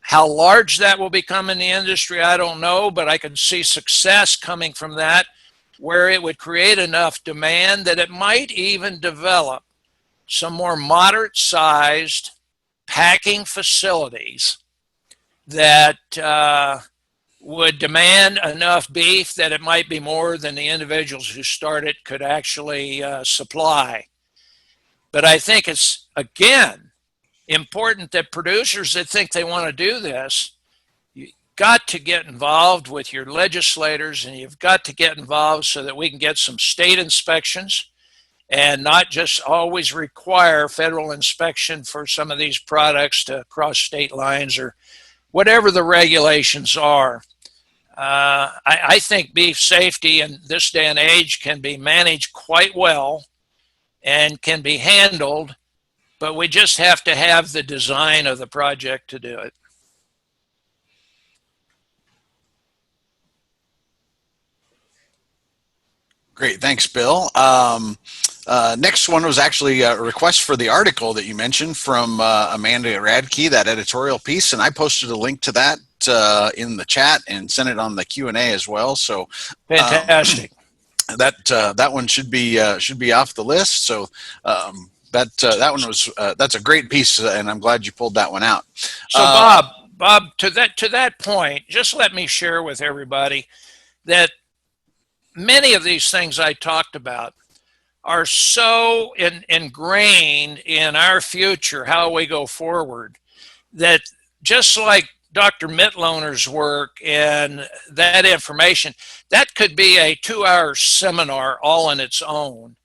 How large that will become in the industry, I don't know, but I can see success coming from that, where it would create enough demand that it might even develop some more moderate-sized packing facilities that would demand enough beef that it might be more than the individuals who start it could actually supply. But I think it's, again, important that producers that think they want to do this, you've got to get involved with your legislators, and you've got to get involved so that we can get some state inspections and not just always require federal inspection for some of these products to cross state lines or whatever the regulations are. I think beef safety in this day and age can be managed quite well and can be handled, but we just have to have the design of the project to do it. Great, thanks, Bill. Next one was actually a request for the article that you mentioned from Amanda Radke, that editorial piece, and I posted a link to that in the chat and sent it on the Q&A as well. So fantastic. That one should be off the list. So that one was that's a great piece, and I'm glad you pulled that one out. So Bob, to that point, just let me share with everybody that many of these things I talked about are so ingrained in our future, how we go forward, that just like Dr. Mitloner's work and that information, that could be a 2-hour seminar all on its own.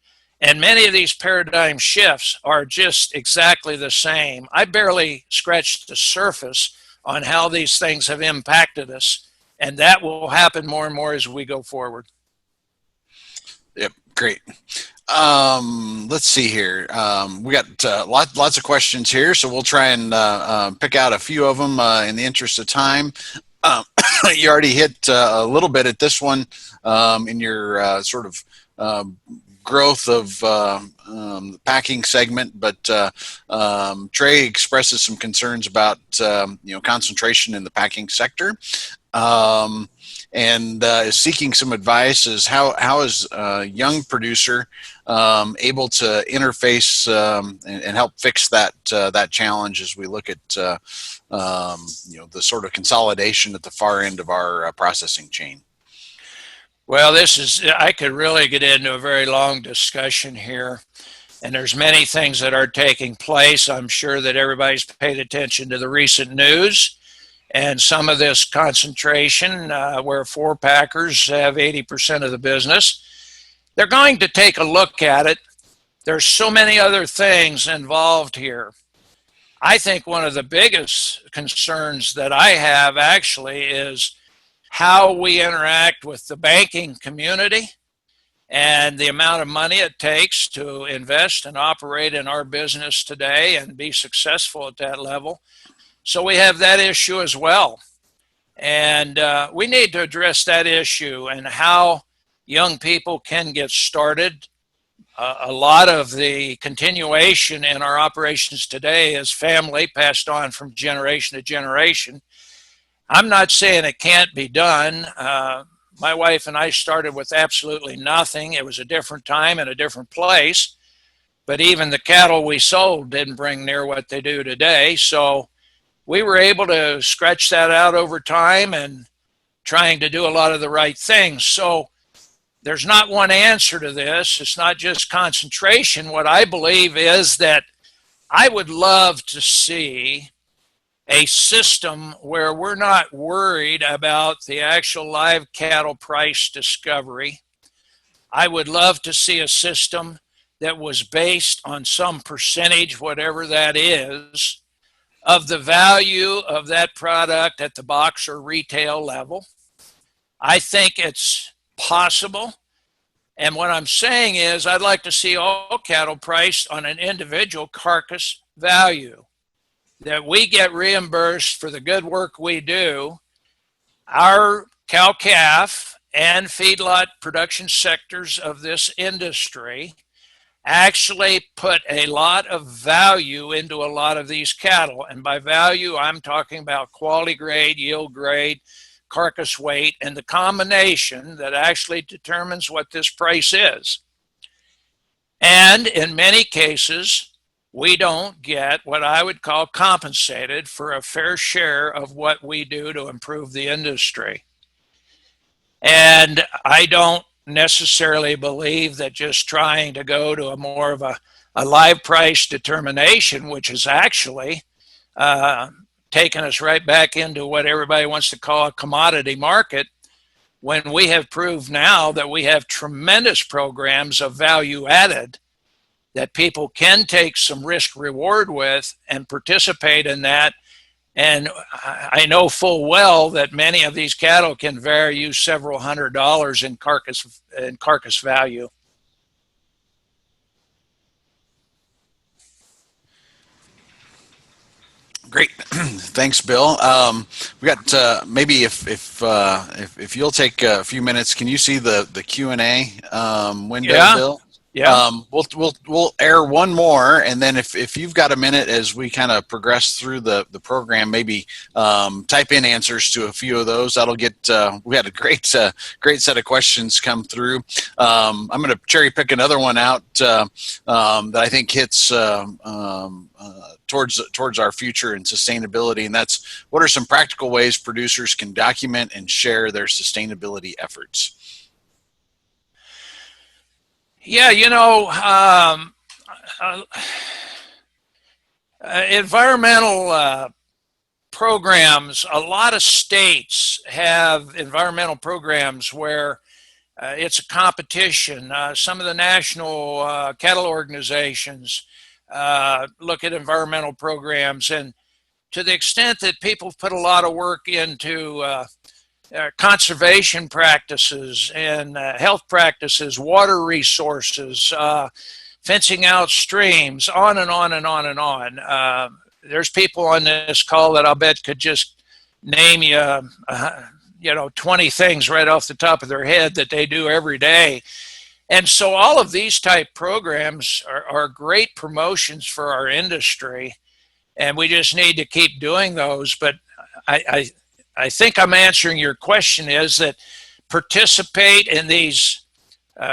And many of these paradigm shifts are just exactly the same. I barely scratched the surface on how these things have impacted us, and that will happen more and more as we go forward. Yep, great. Let's see here. We got lots of questions here, so we'll try and pick out a few of them in the interest of time. You already hit a little bit at this one in your sort of growth of the packing segment, but Trey expresses some concerns about concentration in the packing sector. And is seeking some advice as how is a young producer able to interface and help fix that challenge as we look at the sort of consolidation at the far end of our processing chain. Well, I could really get into a very long discussion here, and there's many things that are taking place. I'm sure that everybody's paid attention to the recent news. And some of this concentration, where 4-packers have 80% of the business, they're going to take a look at it. There's so many other things involved here. I think one of the biggest concerns that I have actually is how we interact with the banking community and the amount of money it takes to invest and operate in our business today and be successful at that level. So we have that issue as well. And we need to address that issue and how young people can get started. A lot of the continuation in our operations today is family passed on from generation to generation. I'm not saying it can't be done. My wife and I started with absolutely nothing. It was a different time and a different place. But even the cattle we sold didn't bring near what they do today. So we were able to scratch that out over time and trying to do a lot of the right things. So there's not one answer to this. It's not just concentration. What I believe is that I would love to see a system where we're not worried about the actual live cattle price discovery. I would love to see a system that was based on some percentage, whatever that is, of the value of that product at the box or retail level. I think it's possible. And what I'm saying is I'd like to see all cattle priced on an individual carcass value, that we get reimbursed for the good work we do. Our cow-calf and feedlot production sectors of this industry actually put a lot of value into a lot of these cattle. And by value, I'm talking about quality grade, yield grade, carcass weight, and the combination that actually determines what this price is. And in many cases, we don't get what I would call compensated for a fair share of what we do to improve the industry. And I don't necessarily believe that just trying to go to a more of a live price determination, which is actually taken us right back into what everybody wants to call a commodity market, when we have proved now that we have tremendous programs of value added that people can take some risk reward with and participate in that. And I know full well that many of these cattle can vary several $100s in carcass value. Great, thanks, Bill. We got maybe if you'll take a few minutes, can you see the Q&A window, Yeah. Bill? Yeah. We'll air one more, and then if you've got a minute as we kind of progress through the program, maybe type in answers to a few of those. That'll get we had a great set of questions come through. I'm going to cherry pick another one out that I think hits towards our future and sustainability, and that's what are some practical ways producers can document and share their sustainability efforts. Yeah, environmental programs, a lot of states have environmental programs where it's a competition. Some of the national cattle organizations look at environmental programs, and to the extent that people put a lot of work into conservation practices and health practices, water resources, fencing out streams, on and on and on and on. There's people on this call that I'll bet could just name you, 20 things right off the top of their head that they do every day. And so all of these type programs are great promotions for our industry, and we just need to keep doing those. But I think I'm answering your question is that participate in these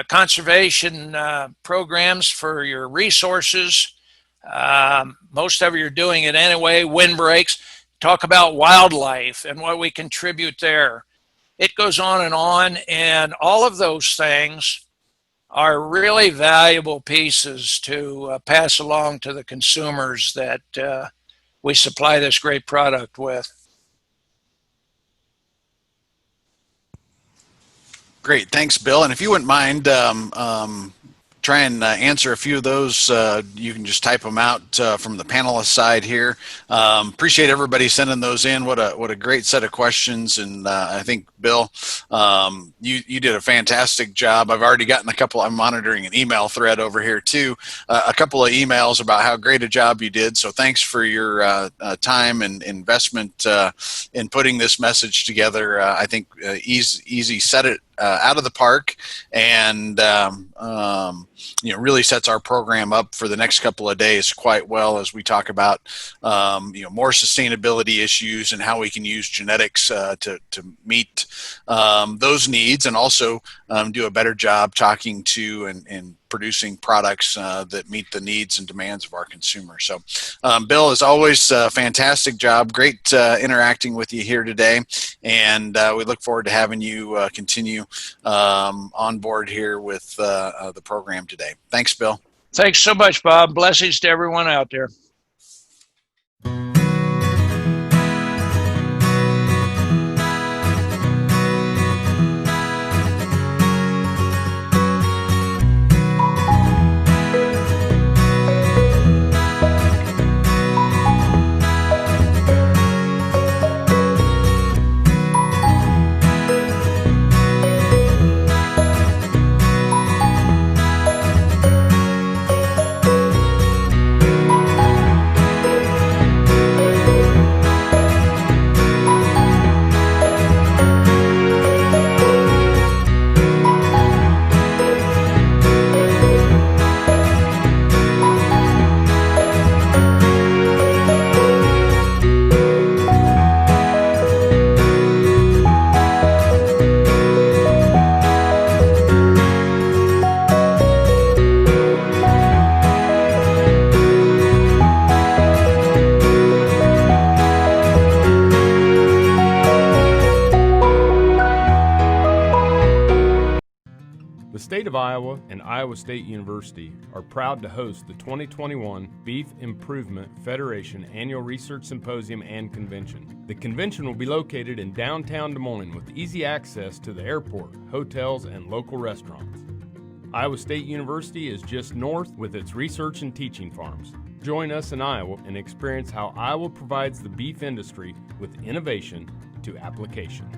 conservation programs for your resources. Most of you are doing it anyway. Windbreaks, talk about wildlife and what we contribute there. It goes on, and all of those things are really valuable pieces to pass along to the consumers that we supply this great product with. Great, thanks, Bill. And if you wouldn't mind, try and answer a few of those. You can just type them out from the panelist side here. Appreciate everybody sending those in. What a great set of questions. And I think, Bill, you did a fantastic job. I've already gotten a couple. I'm monitoring an email thread over here too. A couple of emails about how great a job you did. So thanks for your time and investment in putting this message together. I think easy set it out of the park, and really sets our program up for the next couple of days quite well as we talk about more sustainability issues and how we can use genetics to meet those needs, and also do a better job talking to and producing products that meet the needs and demands of our consumers. So, Bill, as always, fantastic job. Great interacting with you here today, and we look forward to having you continue on board here with the program today. Thanks, Bill. Thanks so much, Bob. Blessings to everyone out there. The state of Iowa and Iowa State University are proud to host the 2021 Beef Improvement Federation Annual Research Symposium and Convention. The convention will be located in downtown Des Moines with easy access to the airport, hotels, and local restaurants. Iowa State University is just north with its research and teaching farms. Join us in Iowa and experience how Iowa provides the beef industry with innovation to application.